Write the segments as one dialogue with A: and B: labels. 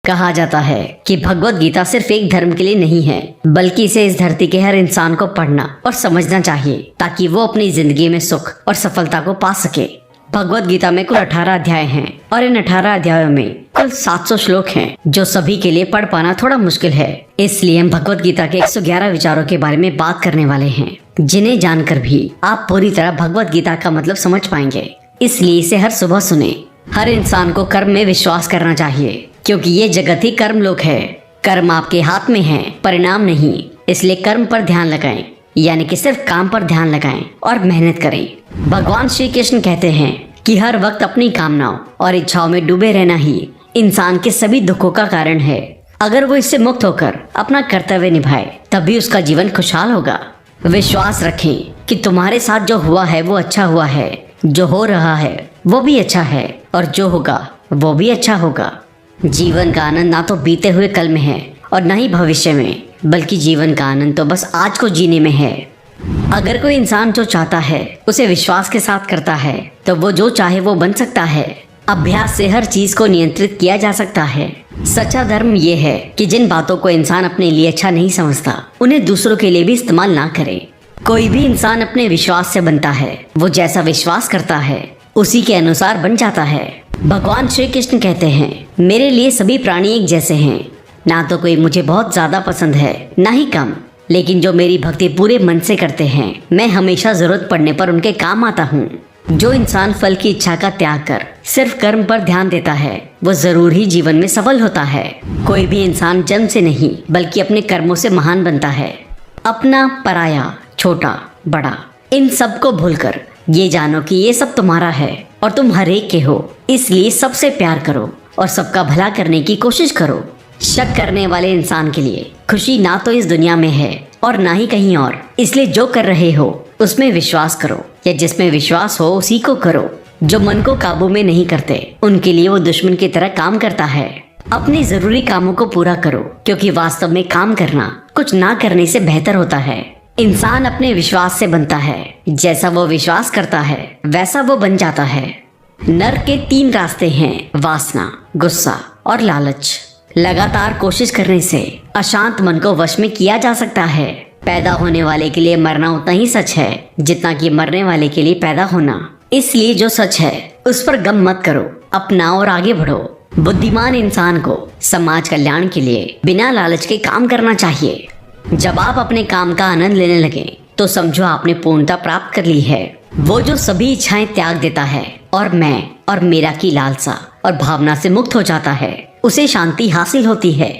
A: कहा जाता है कि भगवत गीता सिर्फ एक धर्म के लिए नहीं है, बल्कि इसे इस धरती के हर इंसान को पढ़ना और समझना चाहिए ताकि वो अपनी जिंदगी में सुख और सफलता को पा सके। भगवत गीता में कुल 18 अध्याय हैं और इन 18 अध्यायों में कुल 700 श्लोक हैं, जो सभी के लिए पढ़ पाना थोड़ा मुश्किल है। इसलिए हम भगवत गीता के 111 विचारों के बारे में बात करने वाले हैं, जिन्हें जानकर भी आप पूरी तरह भगवत गीता का मतलब समझ पाएंगे। इसलिए इसे हर सुबह सुने। हर इंसान को कर्म में विश्वास करना चाहिए, क्योंकि ये जगत ही कर्म लोक है। कर्म आपके हाथ में है, परिणाम नहीं। इसलिए कर्म पर ध्यान लगाएं, यानी कि सिर्फ काम पर ध्यान लगाएं और मेहनत करें। भगवान श्री कृष्ण कहते हैं कि हर वक्त अपनी कामनाओं और इच्छाओं में डूबे रहना ही इंसान के सभी दुखों का कारण है। अगर वो इससे मुक्त होकर अपना कर्तव्य निभाए, तभी उसका जीवन खुशहाल होगा। विश्वास रखें कि तुम्हारे साथ जो हुआ है वो अच्छा हुआ है, जो हो रहा है वो भी अच्छा है, और जो होगा वो भी अच्छा होगा। जीवन का आनंद ना तो बीते हुए कल में है और न ही भविष्य में, बल्कि जीवन का आनंद तो बस आज को जीने में है। अगर कोई इंसान जो चाहता है उसे विश्वास के साथ करता है, तो वो जो चाहे वो बन सकता है। अभ्यास से हर चीज को नियंत्रित किया जा सकता है। सच्चा धर्म ये है कि जिन बातों को इंसान अपने लिए अच्छा नहीं समझता, उन्हें दूसरों के लिए भी इस्तेमाल ना करे। कोई भी इंसान अपने विश्वास से बनता है। वो जैसा विश्वास करता है उसी के अनुसार बन जाता है। भगवान श्री कृष्ण कहते हैं, मेरे लिए सभी प्राणी एक जैसे हैं। ना तो कोई मुझे बहुत ज्यादा पसंद है, ना ही कम, लेकिन जो मेरी भक्ति पूरे मन से करते हैं, मैं हमेशा जरूरत पड़ने पर उनके काम आता हूँ। जो इंसान फल की इच्छा का त्याग कर सिर्फ कर्म पर ध्यान देता है, वो जरूर ही जीवन में सफल होता है। कोई भी इंसान जन्म से नहीं, बल्कि अपने कर्मों से महान बनता है। अपना, पराया, छोटा, बड़ा, इन सब को भूलकर ये जानो कि ये सब तुम्हारा है और तुम हर एक के हो। इसलिए सबसे प्यार करो और सबका भला करने की कोशिश करो। शक करने वाले इंसान के लिए खुशी ना तो इस दुनिया में है और ना ही कहीं और। इसलिए जो कर रहे हो उसमें विश्वास करो, या जिसमें विश्वास हो उसी को करो। जो मन को काबू में नहीं करते, उनके लिए वो दुश्मन की तरह काम करता है। अपने जरूरी कामों को पूरा करो, क्योंकि वास्तव में काम करना कुछ ना करने से बेहतर होता है। इंसान अपने विश्वास से बनता है। जैसा वो विश्वास करता है वैसा वो बन जाता है। नर्क के 3 रास्ते हैं, वासना, गुस्सा और लालच। लगातार कोशिश करने से अशांत मन को वश में किया जा सकता है। पैदा होने वाले के लिए मरना उतना ही सच है जितना कि मरने वाले के लिए पैदा होना। इसलिए जो सच है उस पर गम मत करो, अपनाओ और आगे बढ़ो। बुद्धिमान इंसान को समाज कल्याण के लिए बिना लालच के काम करना चाहिए। जब आप अपने काम का आनंद लेने लगे तो समझो आपने पूर्णता प्राप्त कर ली है। वो जो सभी इच्छाएं त्याग देता है और मैं और मेरा की लालसा और भावना से मुक्त हो जाता है, उसे शांति हासिल होती है।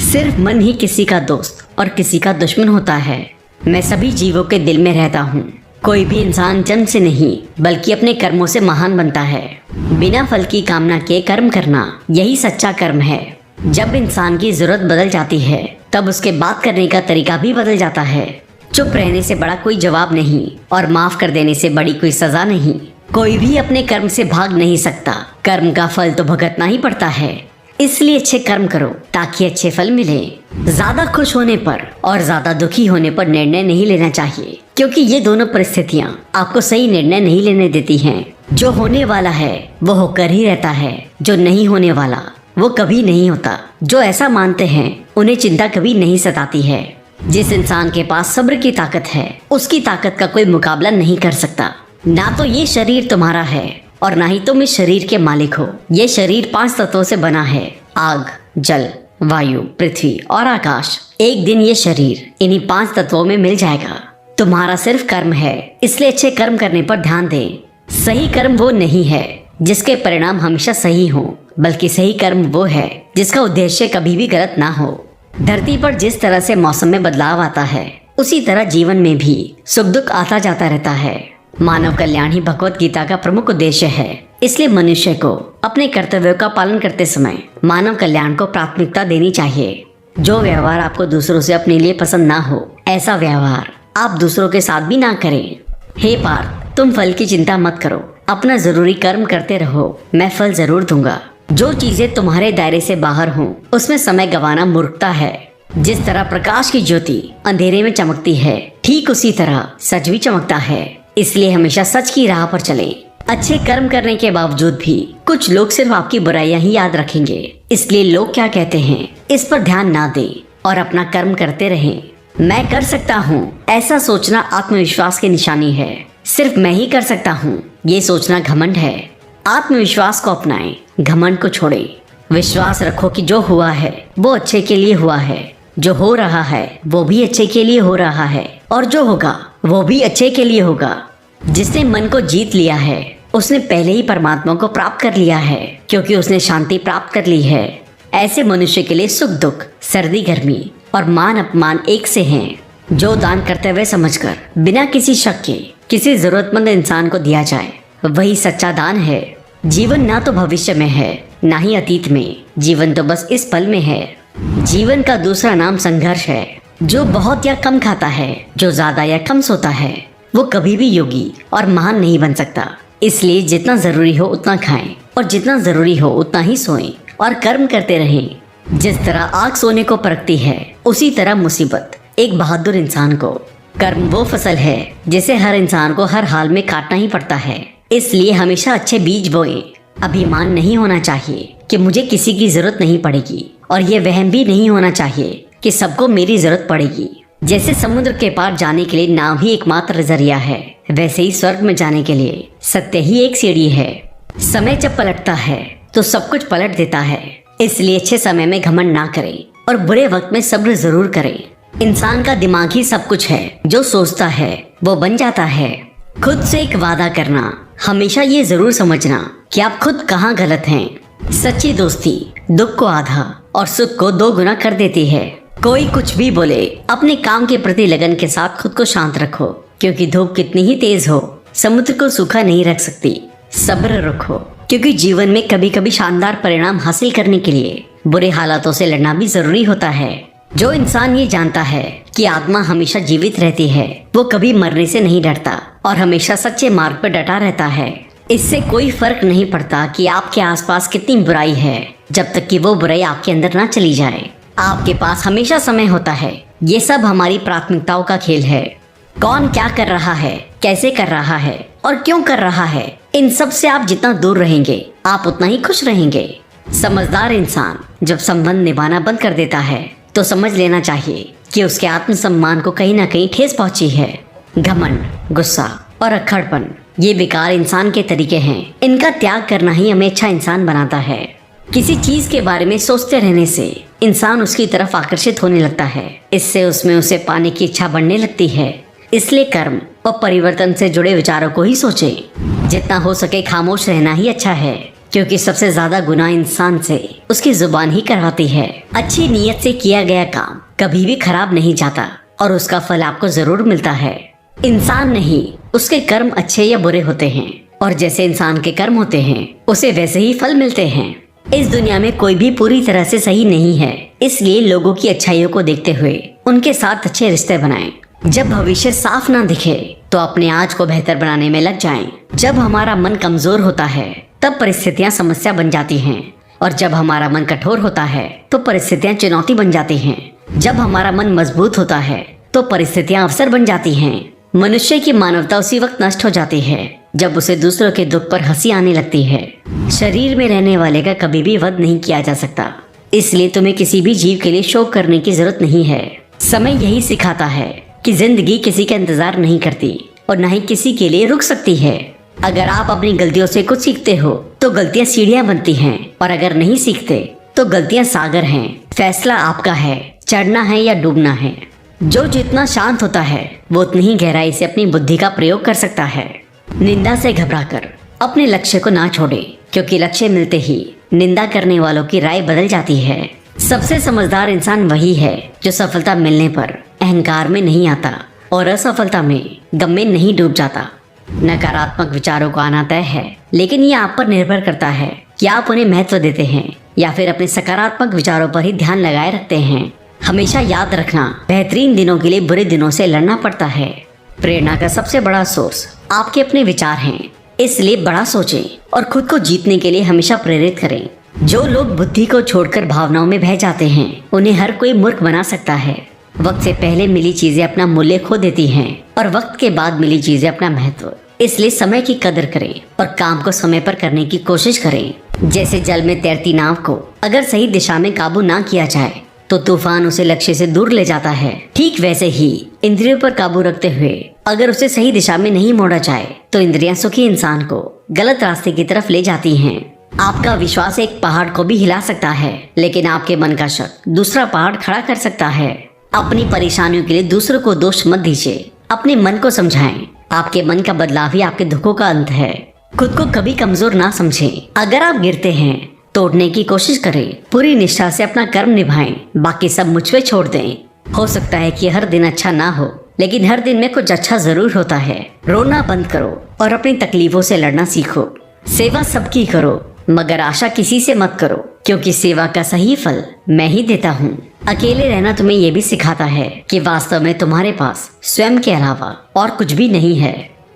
A: सिर्फ मन ही किसी का दोस्त और किसी का दुश्मन होता है। मैं सभी जीवों के दिल में रहता हूँ। कोई भी इंसान जन्म से नहीं, बल्कि अपने कर्मों से महान बनता है। बिना फल की कामना के कर्म करना, यही सच्चा कर्म है। जब इंसान की जरूरत बदल जाती है, तब उसके बात करने का तरीका भी बदल जाता है। चुप रहने से बड़ा कोई जवाब नहीं, और माफ कर देने से बड़ी कोई सजा नहीं। कोई भी अपने कर्म से भाग नहीं सकता। कर्म का फल तो भुगतना ही पड़ता है। इसलिए अच्छे कर्म करो ताकि अच्छे फल मिले। ज्यादा खुश होने पर और ज्यादा दुखी होने पर निर्णय नहीं लेना चाहिए, क्योंकि ये दोनों परिस्थितियाँ आपको सही निर्णय नहीं लेने देती हैं। जो होने वाला है वो होकर ही रहता है, जो नहीं होने वाला वो कभी नहीं होता। जो ऐसा मानते हैं उन्हें चिंता कभी नहीं सताती है। जिस इंसान के पास सब्र की ताकत है, उसकी ताकत का कोई मुकाबला नहीं कर सकता। ना तो ये शरीर तुम्हारा है और ना ही तुम इस शरीर के मालिक हो। ये शरीर 5 तत्वों से बना है, आग, जल, वायु, पृथ्वी और आकाश। एक दिन ये शरीर इन्हीं 5 तत्वों में मिल जाएगा। तुम्हारा सिर्फ कर्म है, इसलिए अच्छे कर्म करने पर ध्यान दें। सही कर्म वो नहीं है जिसके परिणाम हमेशा सही हो, बल्कि सही कर्म वो है जिसका उद्देश्य कभी भी गलत ना हो। धरती पर जिस तरह से मौसम में बदलाव आता है, उसी तरह जीवन में भी सुख दुख आता जाता रहता है। मानव कल्याण ही भगवत गीता का प्रमुख उद्देश्य है। इसलिए मनुष्य को अपने कर्तव्यों का पालन करते समय मानव कल्याण को प्राथमिकता देनी चाहिए। जो व्यवहार आपको दूसरों से अपने लिए पसंद ना हो, ऐसा व्यवहार आप दूसरों के साथ भी ना करें। हे पार्थ, तुम फल की चिंता मत करो, अपना जरूरी कर्म करते रहो, मैं फल जरूर दूंगा। जो चीजें तुम्हारे दायरे से बाहर हों, उसमें समय गंवाना मूर्खता है। जिस तरह प्रकाश की ज्योति अंधेरे में चमकती है, ठीक उसी तरह सच भी चमकता है। इसलिए हमेशा सच की राह पर चलें। अच्छे कर्म करने के बावजूद भी कुछ लोग सिर्फ आपकी बुराइयां ही याद रखेंगे। इसलिए लोग क्या कहते हैं इस पर ध्यान ना दें और अपना कर्म करते रहें। मैं कर सकता हूँ, ऐसा सोचना आत्मविश्वास की निशानी है। सिर्फ मैं ही कर सकता हूँ, ये सोचना घमंड है। आत्मविश्वास को अपनाएं, घमंड को छोड़ें। विश्वास रखो कि जो हुआ है वो अच्छे के लिए हुआ है, जो हो रहा है वो भी अच्छे के लिए हो रहा है, और जो होगा वो भी अच्छे के लिए होगा। जिसने मन को जीत लिया है उसने पहले ही परमात्मा को प्राप्त कर लिया है, क्योंकि उसने शांति प्राप्त कर ली है। ऐसे मनुष्य के लिए सुख दुख, सर्दी गर्मी और मान अपमान एक से हैं। जो दान करते हुए समझकर बिना किसी शक के किसी जरूरतमंद इंसान को दिया जाए वही सच्चा दान है। जीवन ना तो भविष्य में है ना ही अतीत में, जीवन तो बस इस पल में है। जीवन का दूसरा नाम संघर्ष है। जो बहुत या कम खाता है, जो ज्यादा या कम सोता है, वो कभी भी योगी और महान नहीं बन सकता। इसलिए जितना जरूरी हो उतना खाएं और जितना जरूरी हो उतना ही सोएं और कर्म करते रहें। जिस तरह आग सोने को परखती है, उसी तरह मुसीबत एक बहादुर इंसान को। कर्म वो फसल है जिसे हर इंसान को हर हाल में काटना ही पड़ता है। इसलिए हमेशा अच्छे बीज बोएं। अभिमान नहीं होना चाहिए कि मुझे किसी की जरूरत नहीं पड़ेगी, और ये वहम भी नहीं होना चाहिए कि सबको मेरी जरूरत पड़ेगी। जैसे समुद्र के पार जाने के लिए नाव ही एकमात्र जरिया है, वैसे ही स्वर्ग में जाने के लिए सत्य ही एक सीढ़ी है। समय जब पलटता है तो सब कुछ पलट देता है। इसलिए अच्छे समय में घमंड ना करें और बुरे वक्त में सब्र जरूर करें। इंसान का दिमाग ही सब कुछ है। जो सोचता है वो बन जाता है। खुद से एक वादा करना, हमेशा ये जरूर समझना कि आप खुद कहाँ गलत हैं। सच्ची दोस्ती दुख को आधा और सुख को 2 गुना कर देती है। कोई कुछ भी बोले, अपने काम के प्रति लगन के साथ खुद को शांत रखो, क्योंकि धूप कितनी ही तेज हो समुद्र को सूखा नहीं रख सकती। सब्र रखो, क्योंकि जीवन में कभी कभी शानदार परिणाम हासिल करने के लिए बुरे हालातों से लड़ना भी जरूरी होता है। जो इंसान ये जानता है कि आत्मा हमेशा जीवित रहती है, वो कभी मरने से नहीं डरता और हमेशा सच्चे मार्ग पर डटा रहता है। इससे कोई फर्क नहीं पड़ता कि आपके आसपास कितनी बुराई है, जब तक कि वो बुराई आपके अंदर ना चली जाए। आपके पास हमेशा समय होता है। ये सब हमारी प्राथमिकताओं का खेल है। कौन क्या कर रहा है, कैसे कर रहा है और क्यों कर रहा है, इन सब से आप जितना दूर रहेंगे आप उतना ही खुश रहेंगे। समझदार इंसान जब संबंध निभाना बंद कर देता है तो समझ लेना चाहिए कि उसके आत्मसम्मान को कहीं ना कहीं ठेस पहुंची है। घमंड, गुस्सा और अक्खड़पन ये बेकार इंसान के तरीके हैं। इनका त्याग करना ही हमें अच्छा इंसान बनाता है। किसी चीज के बारे में सोचते रहने से इंसान उसकी तरफ आकर्षित होने लगता है। इससे उसमें उसे पाने की इच्छा बढ़ने लगती है। इसलिए कर्म और परिवर्तन से जुड़े विचारों को ही सोचें। जितना हो सके खामोश रहना ही अच्छा है, क्योंकि सबसे ज्यादा गुनाह इंसान से उसकी जुबान ही करवाती है। अच्छी नीयत से किया गया काम कभी भी खराब नहीं जाता और उसका फल आपको जरूर मिलता है। इंसान नहीं, उसके कर्म अच्छे या बुरे होते हैं, और जैसे इंसान के कर्म होते हैं उसे वैसे ही फल मिलते हैं। इस दुनिया में कोई भी पूरी तरह से सही नहीं है। इसलिए लोगों की अच्छाइयों को देखते हुए उनके साथ अच्छे रिश्ते बनाएं। जब भविष्य साफ ना दिखे तो अपने आज को बेहतर बनाने में लग जाएं। जब हमारा मन कमजोर होता है तब परिस्थितियां समस्या बन जाती हैं, और जब हमारा मन कठोर होता है तो परिस्थितियां चुनौती बन जाती हैं। जब हमारा मन मजबूत होता है तो परिस्थितियां अवसर बन जाती हैं। मनुष्य की मानवता उसी वक्त नष्ट हो जाती है जब उसे दूसरों के दुख पर हंसी आने लगती है। शरीर में रहने वाले का कभी भी वध नहीं किया जा सकता, इसलिए तुम्हें किसी भी जीव के लिए शोक करने की जरूरत नहीं है। समय यही सिखाता है कि जिंदगी किसी का इंतजार नहीं करती और न ही किसी के लिए रुक सकती है। अगर आप अपनी गलतियों से कुछ सीखते हो तो गलतियां सीढ़ियां बनती हैं, और अगर नहीं सीखते तो गलतियां सागर हैं। फैसला आपका है, चढ़ना है या डूबना है। जो जितना शांत होता है वो उतनी ही गहराई से अपनी बुद्धि का प्रयोग कर सकता है। निंदा से घबराकर अपने लक्ष्य को ना छोड़े, क्योंकि लक्ष्य मिलते ही निंदा करने वालों की राय बदल जाती है। सबसे समझदार इंसान वही है जो सफलता मिलने पर अहंकार में नहीं आता और असफलता में गम में नहीं डूब जाता। नकारात्मक विचारों को आना तय है, लेकिन ये आप पर निर्भर करता है कि आप उन्हें महत्व देते हैं या फिर अपने सकारात्मक विचारों पर ही ध्यान लगाए रखते हैं। हमेशा याद रखना, बेहतरीन दिनों के लिए बुरे दिनों से लड़ना पड़ता है। प्रेरणा का सबसे बड़ा सोर्स आपके अपने विचार हैं, इसलिए बड़ा सोचें और खुद को जीतने के लिए हमेशा प्रेरित करें। जो लोग बुद्धि को छोड़कर भावनाओं में बह जाते हैं उन्हें हर कोई मूर्ख बना सकता है। वक्त से पहले मिली चीजें अपना मूल्य खो देती हैं और वक्त के बाद मिली चीजें अपना महत्व। इसलिए समय की कदर करें और काम को समय पर करने की कोशिश करें। जैसे जल में तैरती नाव को अगर सही दिशा में काबू ना किया जाए तो तूफान उसे लक्ष्य से दूर ले जाता है। ठीक वैसे ही इंद्रियों पर काबू रखते हुए अगर उसे सही दिशा में नहीं मोड़ा जाए तो इंद्रियां सुखी इंसान को गलत रास्ते की तरफ ले जाती हैं। आपका विश्वास एक पहाड़ को भी हिला सकता है, लेकिन आपके मन का शक दूसरा पहाड़ खड़ा कर सकता है। अपनी परेशानियों के लिए दूसरों को दोष मत दीजिए, अपने मन को समझाएं। आपके मन का बदलाव ही आपके दुखों का अंत है। खुद को कभी कमजोर ना समझें। अगर आप गिरते हैं तोड़ने की कोशिश करें, पूरी निष्ठा से अपना कर्म निभाएं, बाकी सब मुझ पे छोड़ दें। हो सकता है कि हर दिन अच्छा ना हो, लेकिन हर दिन में कुछ अच्छा जरूर होता है। रोना बंद करो और अपनी तकलीफों से लड़ना सीखो। सेवा सबकी करो, मगर आशा किसी से मत करो, क्योंकि सेवा का सही फल मैं ही देता हूँ। अकेले रहना तुम्हें ये भी सिखाता है कि वास्तव में तुम्हारे पास स्वयं के अलावा और कुछ भी नहीं है।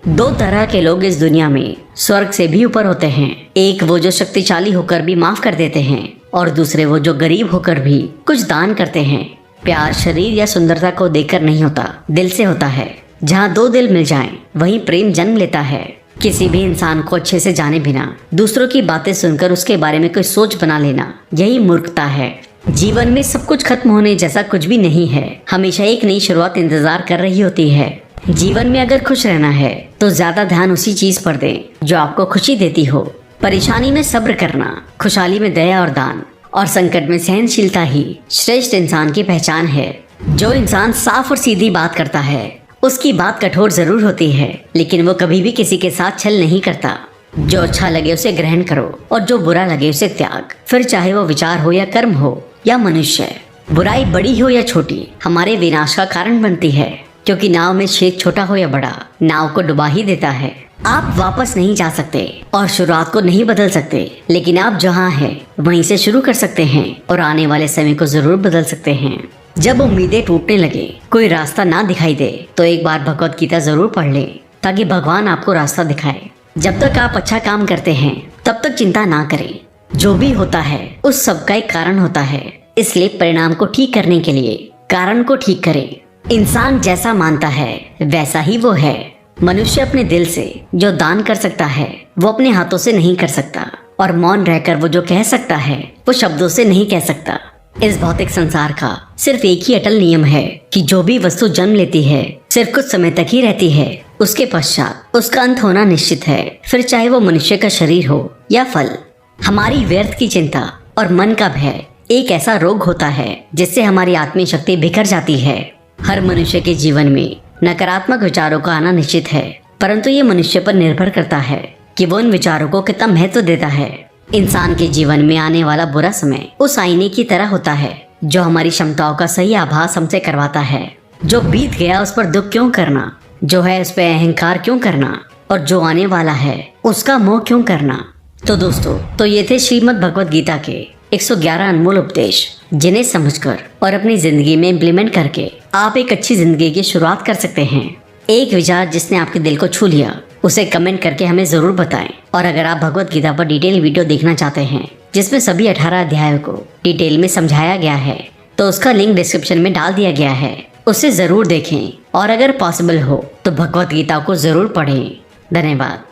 A: दो तरह के लोग इस दुनिया में स्वर्ग से भी ऊपर होते हैं। एक वो जो शक्तिशाली होकर भी माफ कर देते हैं, और दूसरे वो जो गरीब होकर भी कुछ दान करते हैं। प्यार शरीर या सुंदरता को देखकर नहीं होता, दिल से होता है। जहाँ दो दिल मिल जाएं, वहीं प्रेम जन्म लेता है। किसी भी इंसान को अच्छे से जाने बिना दूसरों की बातें सुनकर उसके बारे में कोई सोच बना लेना, यही मूर्खता है। जीवन में सब कुछ खत्म होने जैसा कुछ भी नहीं है। हमेशा एक नई शुरुआत इंतजार कर रही होती है। जीवन में अगर खुश रहना है तो ज्यादा ध्यान उसी चीज पर दें जो आपको खुशी देती हो। परेशानी में सब्र करना, खुशहाली में दया और दान, और संकट में सहनशीलता ही श्रेष्ठ इंसान की पहचान है। जो इंसान साफ और सीधी बात करता है उसकी बात कठोर जरूर होती है, लेकिन वो कभी भी किसी के साथ छल नहीं करता। जो अच्छा लगे उसे ग्रहण करो और जो बुरा लगे उसे त्याग। फिर चाहे वो विचार हो या कर्म हो या मनुष्य, बुराई बड़ी हो या छोटी हमारे विनाश का कारण बनती है, क्योंकि नाव में छेद छोटा हो या बड़ा नाव को डुबा ही देता है। आप वापस नहीं जा सकते और शुरुआत को नहीं बदल सकते, लेकिन आप जहाँ हैं वहीं से शुरू कर सकते हैं और आने वाले समय को जरूर बदल सकते हैं। जब उम्मीदें टूटने लगे, कोई रास्ता ना दिखाई दे, तो एक बार भगवत गीता जरूर पढ़ लें, ताकि भगवान आपको रास्ता दिखाए। जब तक आप अच्छा काम करते हैं तब तक चिंता ना करें। जो भी होता है उस सब का एक कारण होता है, इसलिए परिणाम को ठीक करने के लिए कारण को ठीक करें। इंसान जैसा मानता है वैसा ही वो है। मनुष्य अपने दिल से जो दान कर सकता है वो अपने हाथों से नहीं कर सकता, और मौन रहकर वो जो कह सकता है वो शब्दों से नहीं कह सकता। इस भौतिक संसार का सिर्फ एक ही अटल नियम है कि जो भी वस्तु जन्म लेती है सिर्फ कुछ समय तक ही रहती है, उसके पश्चात उसका अंत होना निश्चित है। फिर चाहे वो मनुष्य का शरीर हो या फल। हमारी व्यर्थ की चिंता और मन का भय एक ऐसा रोग होता है जिससे हमारी आत्मीय शक्ति बिखर जाती है। हर मनुष्य के जीवन में नकारात्मक विचारों का आना निश्चित है, परंतु ये मनुष्य पर निर्भर करता है कि वो उन विचारों को कितना महत्व देता है। इंसान के जीवन में आने वाला बुरा समय उस आईने की तरह होता है जो हमारी क्षमताओं का सही आभास हमसे करवाता है। जो बीत गया उस पर दुख क्यों करना, जो है उस पर अहंकार क्यों करना, और जो आने वाला है उसका मोह क्यों करना। तो दोस्तों, तो ये थे श्रीमद् भगवद गीता के 111 अनमोल उपदेश, जिन्हें समझकर और अपनी जिंदगी में इम्प्लीमेंट करके आप एक अच्छी जिंदगी की शुरुआत कर सकते हैं। एक विचार जिसने आपके दिल को छू लिया उसे कमेंट करके हमें जरूर बताएं। और अगर आप भगवत गीता पर डिटेल वीडियो देखना चाहते हैं जिसमें सभी 18 अध्यायों को डिटेल में समझाया गया है, तो उसका लिंक डिस्क्रिप्शन में डाल दिया गया है, उसे जरूर देखें। और अगर पॉसिबल हो तो भगवत गीता को जरूर पढ़ें। धन्यवाद।